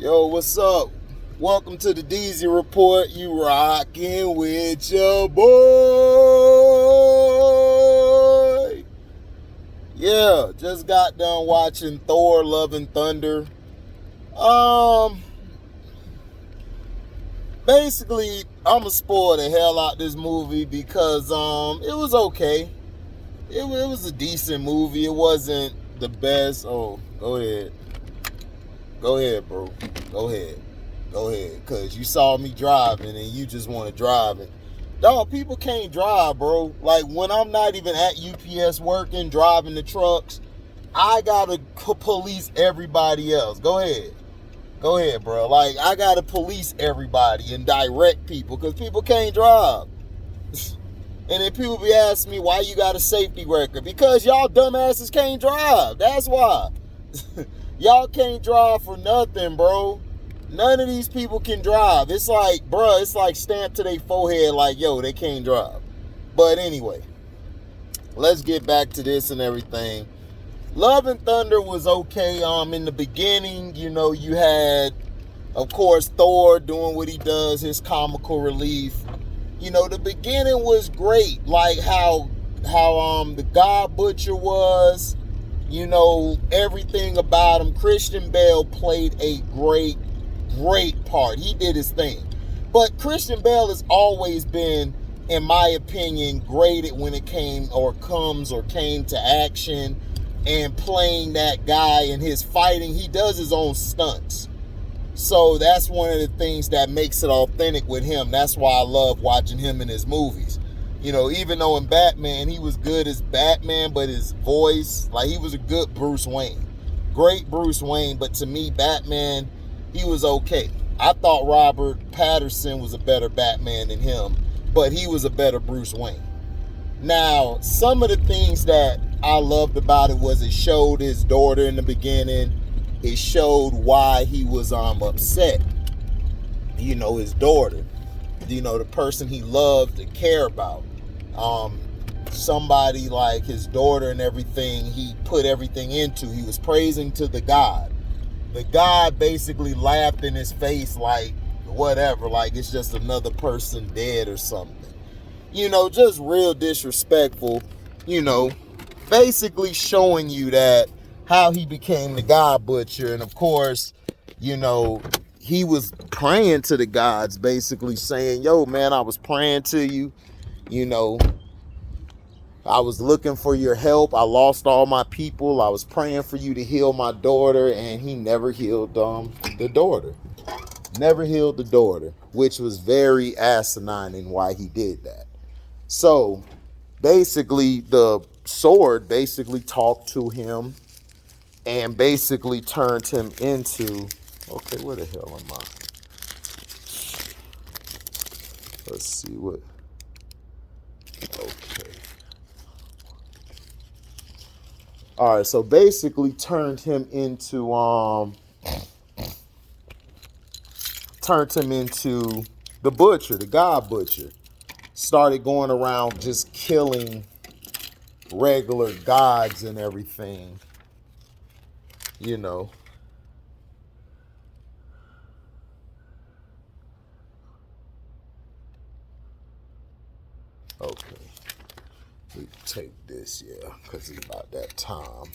Yo, what's up? Welcome to the DZ Report. You rockin' with your boy. Yeah, just got done watching Thor, Love and Thunder. Um, Basically, I'ma spoil the hell out this movie because it was okay. It was a decent movie. It wasn't the best. Oh, go ahead. Go ahead, bro. Go ahead. Go ahead. Because you saw me driving and you just want to drive it. Dog, people can't drive, bro. Like, when I'm not even at UPS working, driving the trucks, I got to police everybody else. Go ahead. Go ahead, bro. Like, I got to police everybody and direct people because people can't drive. And then people be asking me, why you got a safety record? Because y'all dumbasses can't drive. That's why. Y'all can't drive for nothing, bro. None of these people can drive. It's like, bro, it's like stamped to their forehead like, yo, they can't drive. But anyway, let's get back to this and everything. Love and Thunder was okay. In the beginning, you know, you had, of course, Thor doing what he does, his comical relief. You know, the beginning was great. Like how the God Butcher was. You know, everything about him. Christian Bale played a great part. He did his thing. But Christian Bale has always been, in my opinion, graded when it came to action and playing that guy and his fighting. He does his own stunts. So that's one of the things that makes it authentic with him. That's why I love watching him in his movies. You know, even though in Batman, he was good as Batman, but his voice, like, he was a good Bruce Wayne. Great Bruce Wayne, but to me, Batman, he was okay. I thought Robert Pattinson was a better Batman than him, but he was a better Bruce Wayne. Now, some of the things that I loved about it was it showed his daughter in the beginning. It showed why he was upset. You know, his daughter. You know, the person he loved and cared about. Somebody like his daughter and everything, he put everything into. He was praising to the God. The God basically laughed in his face like, whatever, like it's just another person dead or something. You know, just real disrespectful, you know, basically showing you that how he became the God Butcher. And of course, you know, he was praying to the gods, basically saying, yo, man, I was praying to you. You know, I was looking for your help. I lost all my people. I was praying for you to heal my daughter. And he never healed the daughter. Never healed the daughter, which was very asinine in why he did that. So basically, the sword basically talked to him and basically turned him into, okay, where the hell am I? Let's see what, okay. All right, so basically turned him into the butcher, the God Butcher. Started going around just killing regular gods and everything, you know. Okay, we take this, yeah, because it's about that time.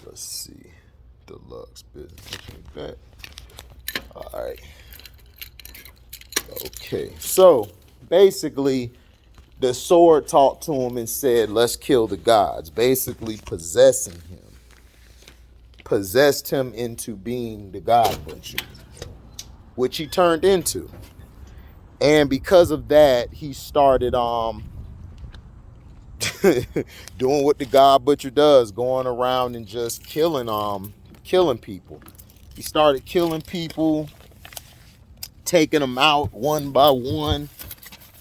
Let's see, deluxe business. That. All right. Okay, so basically, the sword talked to him and said, let's kill the gods, basically possessing him. Possessed him into being the God Butcher, which he turned into. And because of that, he started doing what the God Butcher does, going around and just killing people. He started killing people, taking them out one by one.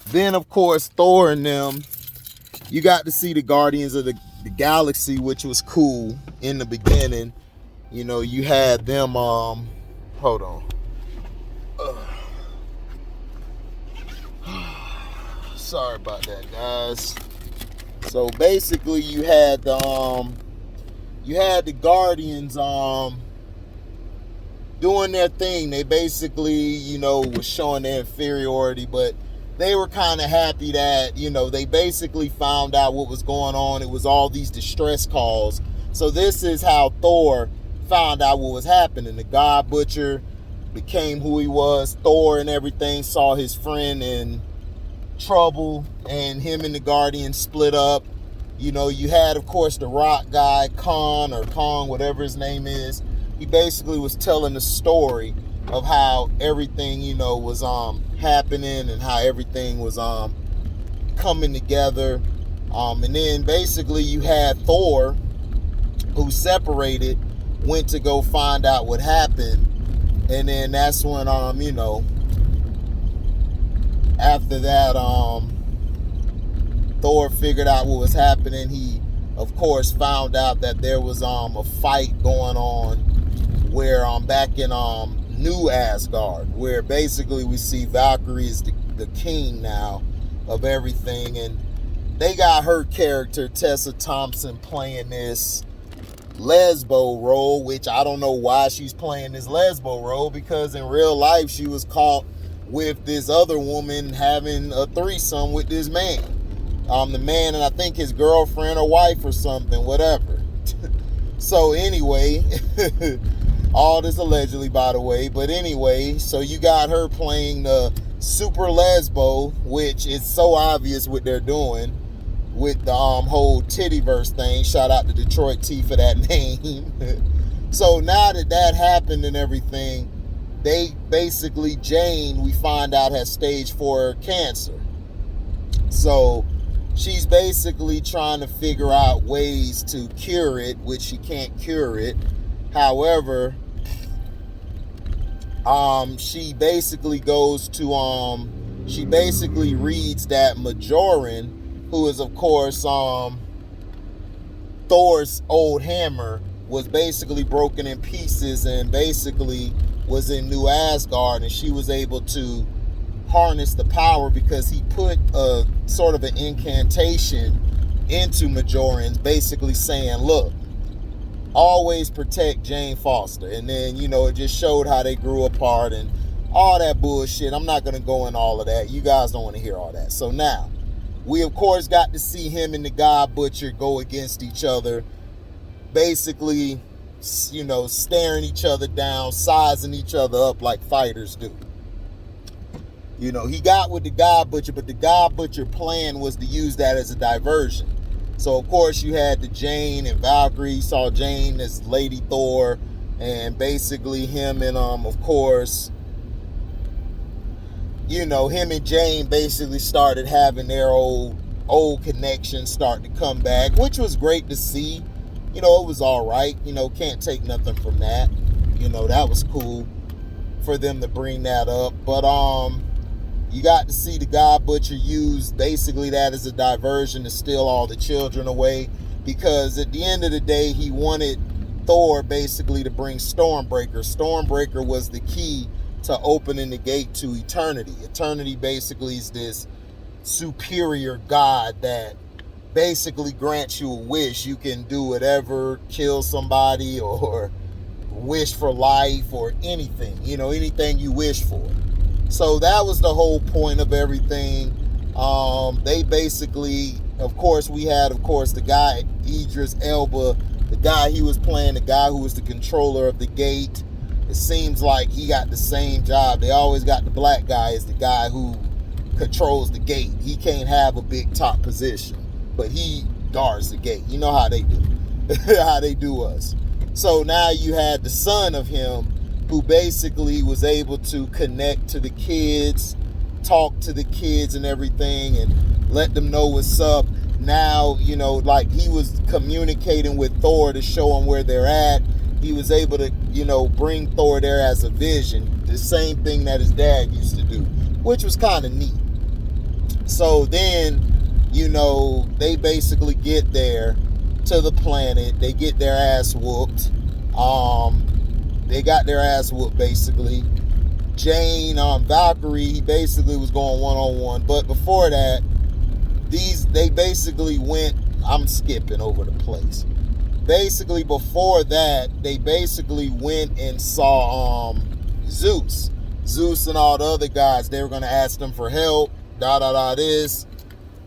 Then, of course, Thor and them, you got to see the Guardians of the Galaxy, which was cool in the beginning. You know, you had them, hold on. Sorry about that, guys. So basically, you had the Guardians, doing their thing. They basically, was showing their inferiority, but they were kind of happy that, they basically found out what was going on. It was all these distress calls. So this is how Thor found out what was happening. The God Butcher became who he was. Thor and everything saw his friend in trouble, and him and the Guardians split up. You had, of course, the rock guy, Kong, whatever his name is. He basically was telling the story of how everything, was happening and how everything was coming together. And then basically you had Thor, who separated, went to go find out what happened. And then that's when, after that, Thor figured out what was happening. He, of course, found out that there was a fight going on where back in New Asgard, where basically we see Valkyrie is the king now of everything. And they got her character, Tessa Thompson, playing this lesbo role, which I don't know why she's playing this lesbo role, because in real life she was caught with this other woman having a threesome with this man. The man and I think his girlfriend or wife or something, whatever. So anyway, all this allegedly, by the way, but anyway, so you got her playing the super lesbo, which is so obvious what they're doing with the whole tittyverse thing. Shout out to Detroit T for that name. So now that happened and everything, they basically, Jane, we find out, has stage 4 cancer. So she's basically trying to figure out ways to cure it, which she can't cure it. However, she basically goes to, she basically reads that Majoran, who is, of course, Thor's old hammer, was basically broken in pieces and basically was in New Asgard, and she was able to harness the power because he put a sort of an incantation into Majorans, basically saying, look, always protect Jane Foster. And then, it just showed how they grew apart and all that bullshit. I'm not going to go in all of that. You guys don't want to hear all that. So now, we, of course, got to see him and the God Butcher go against each other, basically, staring each other down, sizing each other up like fighters do. He got with the God Butcher, but the God Butcher plan was to use that as a diversion. So, of course, you had the Jane and Valkyrie. You saw Jane as Lady Thor, and basically him and, of course, him and Jane basically started having their old connections start to come back, which was great to see. It was all right. Can't take nothing from that. That was cool for them to bring that up. But you got to see the God Butcher use basically that as a diversion to steal all the children away, because at the end of the day, he wanted Thor basically to bring Stormbreaker. Stormbreaker was the key to opening the gate to eternity. Eternity basically is this superior god that basically grants you a wish. You can do whatever, kill somebody or wish for life or anything, anything you wish for. So that was the whole point of everything. They basically, of course, we had, of course, the guy, Idris Elba, the guy he was playing, the guy who was the controller of the gate. It seems like he got the same job. They always got the black guy as the guy who controls the gate. He can't have a big top position, but he guards the gate. You know how they do. How they do us. So now you had the son of him, who basically was able to connect to the kids, talk to the kids and everything, and let them know what's up. Now, like he was communicating with Thor to show him where they're at. He was able to, bring Thor there as a vision. The same thing that his dad used to do, which was kind of neat. So then, they basically get there to the planet. They get their ass whooped. They got their ass whooped, basically. Jane, Valkyrie, he basically was going one-on-one. But before that, they basically went, I'm skipping over the place. basically before that, they basically went and saw Zeus. Zeus and all the other guys, they were going to ask them for help, this.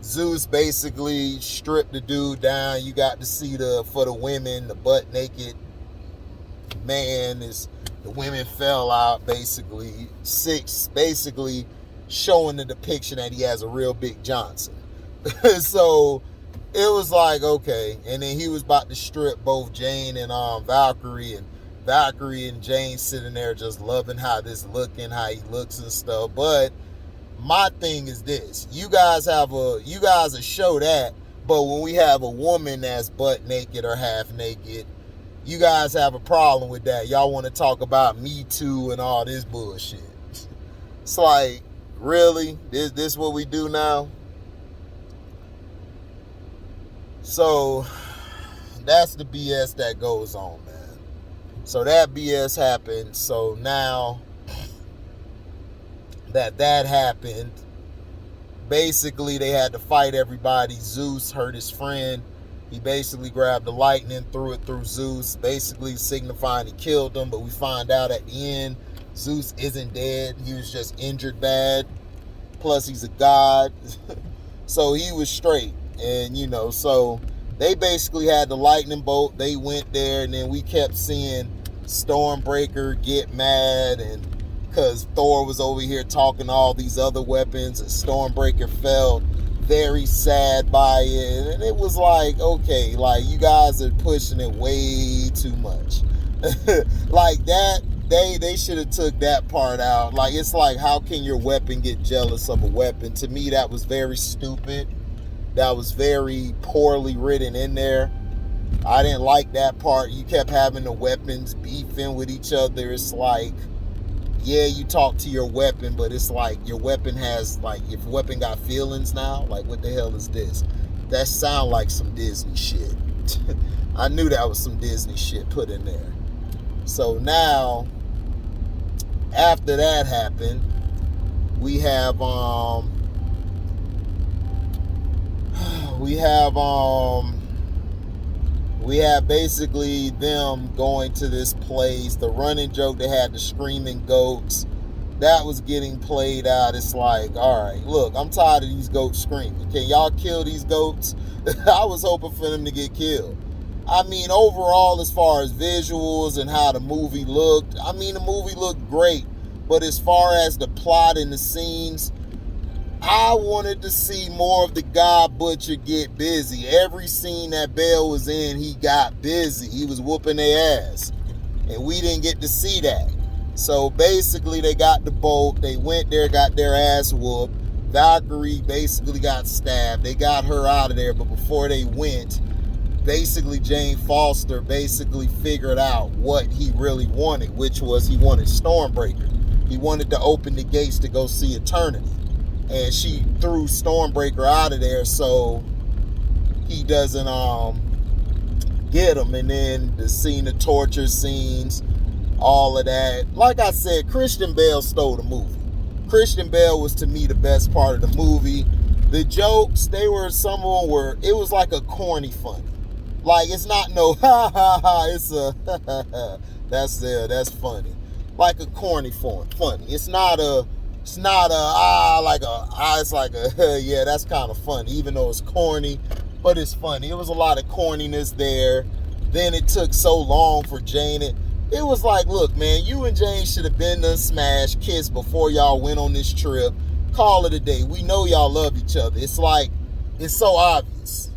Zeus basically stripped the dude down. You got to see for the women, the butt naked man the women fell out, basically showing the depiction that he has a real big Johnson. So it was like, okay. And then he was about to strip both Jane and Valkyrie and Jane sitting there just loving how he looks and stuff. But my thing is this: you guys will show that, but when we have a woman that's butt naked or half naked, you guys have a problem with that. Y'all want to talk about Me Too and all this bullshit. It's like, really? This what we do now? So that's the BS that goes on, man. So that BS happened. So now that happened, basically they had to fight everybody. Zeus hurt his friend. He basically grabbed the lightning, threw it through Zeus, basically signifying he killed him. But we find out at the end, Zeus isn't dead. He was just injured bad. Plus, he's a god. So he was straight. And, so they basically had the lightning bolt. They went there, and then we kept seeing Stormbreaker get mad, and because Thor was over here talking all these other weapons, and Stormbreaker felt very sad by it. And it was like, okay, like, you guys are pushing it way too much. Like that, they should have took that part out. Like, it's like, how can your weapon get jealous of a weapon? To me, that was very stupid. That was very poorly written in there. I didn't like that part. You kept having the weapons beefing with each other. It's like, yeah, you talk to your weapon, but it's like your weapon has, like, if your weapon got feelings now, like, what the hell is this? That sound like some Disney shit. I knew that was some Disney shit put in there. So now, after that happened, we have basically them going to this place. The running joke, they had the screaming goats. That was getting played out. It's like, all right, look, I'm tired of these goats screaming. Can y'all kill these goats? I was hoping for them to get killed. I mean, overall, as far as visuals and how the movie looked, I mean, the movie looked great. But as far as the plot and the scenes, I wanted to see more of the God Butcher get busy. Every scene that Bale was in, he got busy. He was whooping their ass. And we didn't get to see that. So basically, they got the bolt. They went there, got their ass whooped. Valkyrie basically got stabbed. They got her out of there. But before they went, basically Jane Foster basically figured out what he really wanted, which was he wanted Stormbreaker. He wanted to open the gates to go see Eternity. And she threw Stormbreaker out of there so he doesn't get him. And then the torture scenes, all of that. Like I said, Christian Bale stole the movie. Christian Bale was, to me, the best part of the movie. The jokes, some of them were, it was like a corny funny. Like, it's not no ha ha ha, it's a that's funny. Like a corny funny. It's like a yeah, that's kind of funny, even though it's corny, but it's funny. It was a lot of corniness there. Then it took so long for Jane. It was like, look, man, you and Jane should have been done smash, kiss before y'all went on this trip. Call it a day. We know y'all love each other. It's like, it's so obvious.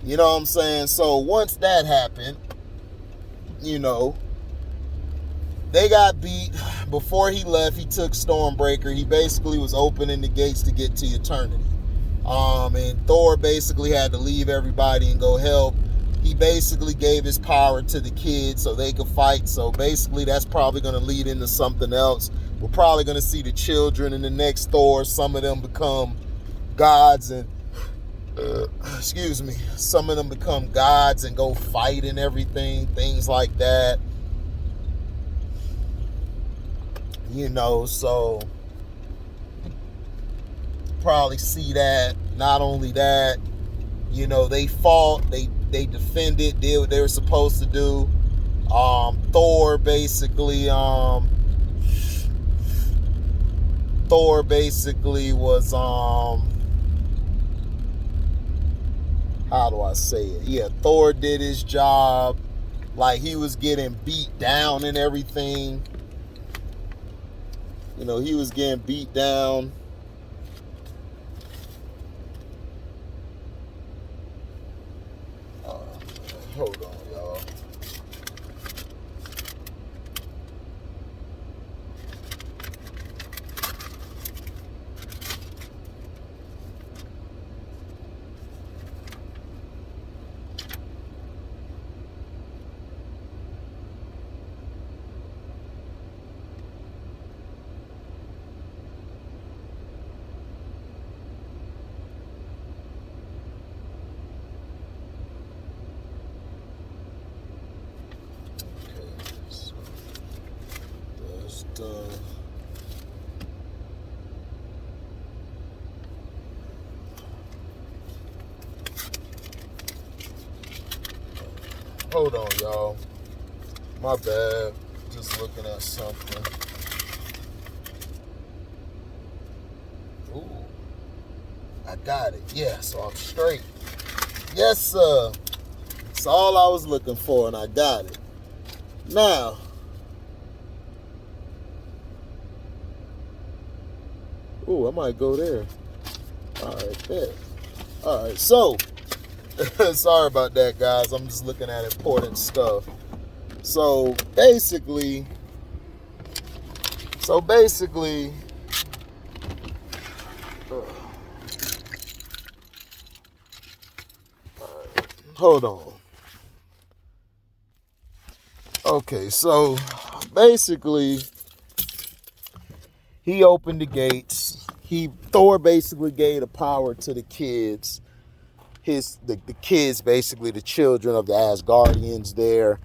You know what I'm saying? So once that happened, they got beat. Before he left, he took Stormbreaker. He basically was opening the gates to get to Eternity. And Thor basically had to leave everybody and go help. He basically gave his power to the kids so they could fight. So basically that's probably going to lead into something else. We're probably going to see the children in the next Thor. Some of them become gods and some of them become gods and go fight and everything, things like that. So probably see that. Not only that, they fought, they They defended, did what they were supposed to do. Thor basically was how do I say it? Yeah, Thor did his job. Like, he was getting beat down and everything. You know, he was getting beat down. Hold on, y'all. Hold on, y'all. My bad. Just looking at something. Ooh. I got it. Yeah, so I'm straight. Yes, sir. That's all I was looking for, and I got it. Now, ooh, I might go there. All right, there. All right, so sorry about that, guys. I'm just looking at important stuff. So basically, hold on. Okay, so basically, he opened the gates. Thor basically gave the power to the kids. The kids, basically the children of the Asgardians there.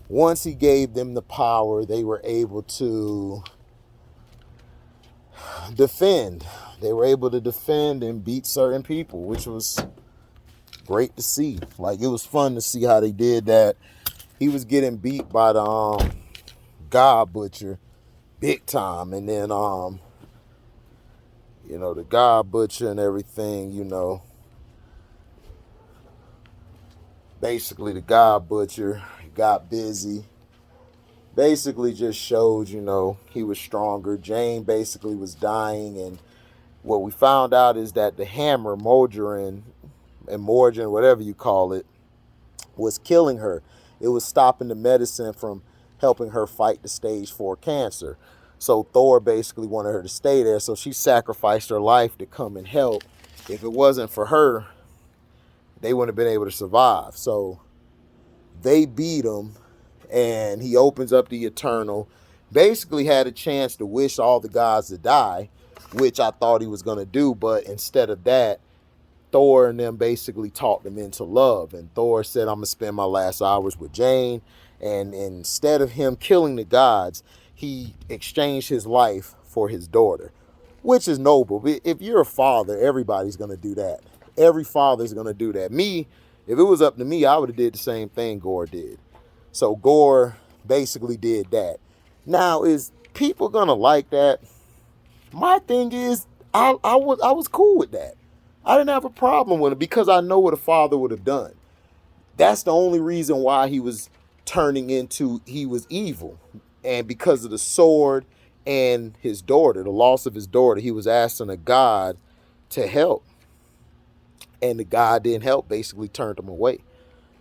Once he gave them the power, they were able to defend. They were able to defend and beat certain people, which was great to see. Like, it was fun to see how they did that. He was getting beat by the God Butcher big time, and then you know, the God Butcher and everything, you know, basically the God Butcher got busy. Basically just showed, you know, he was stronger. Jane basically was dying, and what we found out is that the hammer, Morgan, whatever you call it, was killing her. It was stopping the medicine from helping her fight the stage 4 cancer. So Thor basically wanted her to stay there, so she sacrificed her life to come and help. If it wasn't for her, they wouldn't have been able to survive. So they beat him, and he opens up the Eternal. Basically had a chance to wish all the gods to die, which I thought he was going to do, but instead of that, Thor and them basically talked him into love. And Thor said, I'm going to spend my last hours with Jane. And instead of him killing the gods, he exchanged his life for his daughter, which is noble. If you're a father, everybody's going to do that. Every father's going to do that. Me, if it was up to me, I would have did the same thing Gore did. So Gore basically did that. Now, is people going to like that? My thing is, I was cool with that. I didn't have a problem with it because I know what a father would have done. That's the only reason why he was he was evil. And because of the sword and his daughter, the loss of his daughter, he was asking a god to help. And the god didn't help, basically turned him away.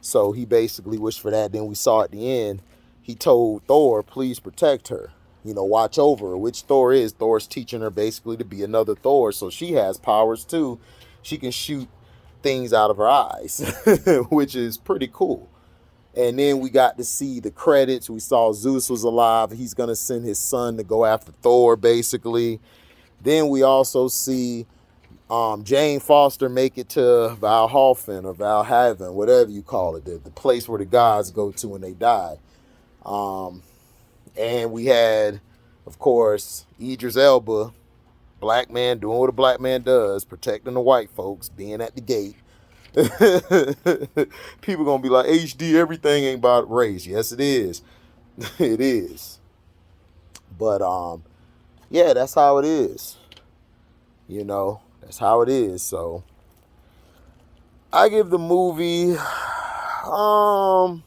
So he basically wished for that. Then we saw at the end, he told Thor, please protect her. You know, watch over her, which Thor is. Thor's teaching her basically to be another Thor. So she has powers too. She can shoot things out of her eyes, which is pretty cool. And then we got to see the credits. We saw Zeus was alive. He's going to send his son to go after Thor, basically. Then we also see Jane Foster make it to Valhalfen or Valhaven, whatever you call it, the place where the gods go to when they die. And we had, of course, Idris Elba, black man doing what a black man does, protecting the white folks, being at the gate. People gonna be like, HD, everything ain't about race. Yes, it is. It is. But yeah, that's how it is. That's how it is. So I give the movie I'll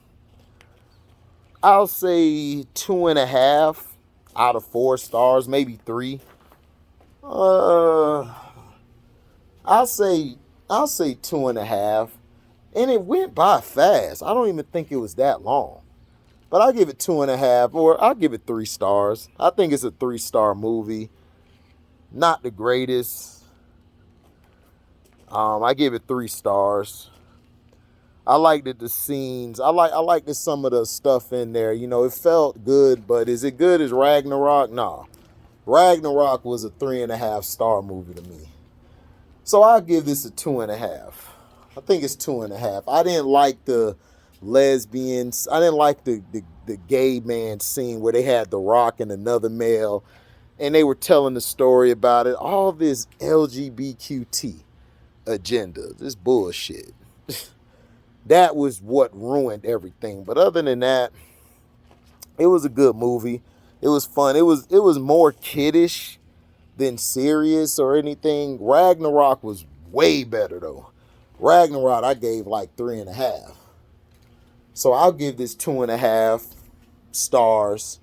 say 2.5 out of 4 stars, maybe 3. Uh I'll say I'll say 2.5. And it went by fast. I don't even think it was that long. But I'll give it 2.5, or I'll give it 3 stars. I think it's a 3-star movie. Not the greatest. I give it 3 stars. I liked the scenes. I liked some of the stuff in there. It felt good, but is it good as Ragnarok? Nah. Ragnarok was a 3.5-star movie to me. So I'll give this a 2.5. I think it's 2.5. I didn't like the lesbians. I didn't like the gay man scene where they had The Rock and another male, and they were telling the story about it. All this LGBTQ agenda, this bullshit. That was what ruined everything. But other than that, it was a good movie. It was fun. It was more kiddish than serious or anything. Ragnarok was way better though. Ragnarok I gave like 3.5. So I'll give this 2.5 stars.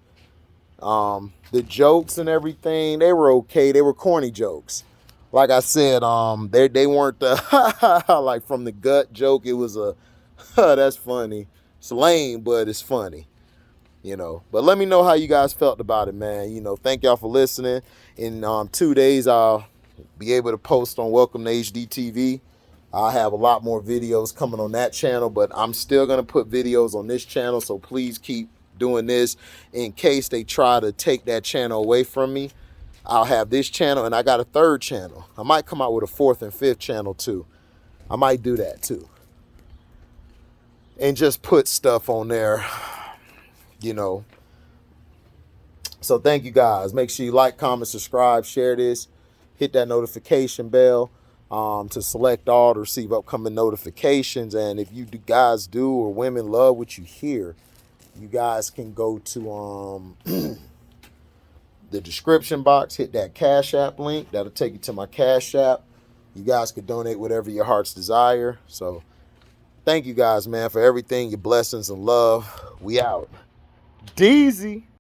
The jokes and everything, they were okay. They were corny jokes. Like I said, they weren't the like from the gut joke. It was a that's funny. It's lame, but it's funny. But let me know how you guys felt about it, man. Thank y'all for listening. In 2 days, I'll be able to post on Welcome to HD TV. I'll have a lot more videos coming on that channel, but I'm still going to put videos on this channel, so please keep doing this. In case they try to take that channel away from me, I'll have this channel, and I got a 3rd channel. I might come out with a 4th and 5th channel, too. I might do that, too. And just put stuff on there, So thank you, guys. Make sure you like, comment, subscribe, share this. Hit that notification bell to select all to receive upcoming notifications. And if you guys do or women love what you hear, you guys can go to the description box, hit that Cash App link. That'll take you to my Cash App. You guys can donate whatever your heart's desire. So thank you guys, man, for everything, your blessings and love. We out. Deezy.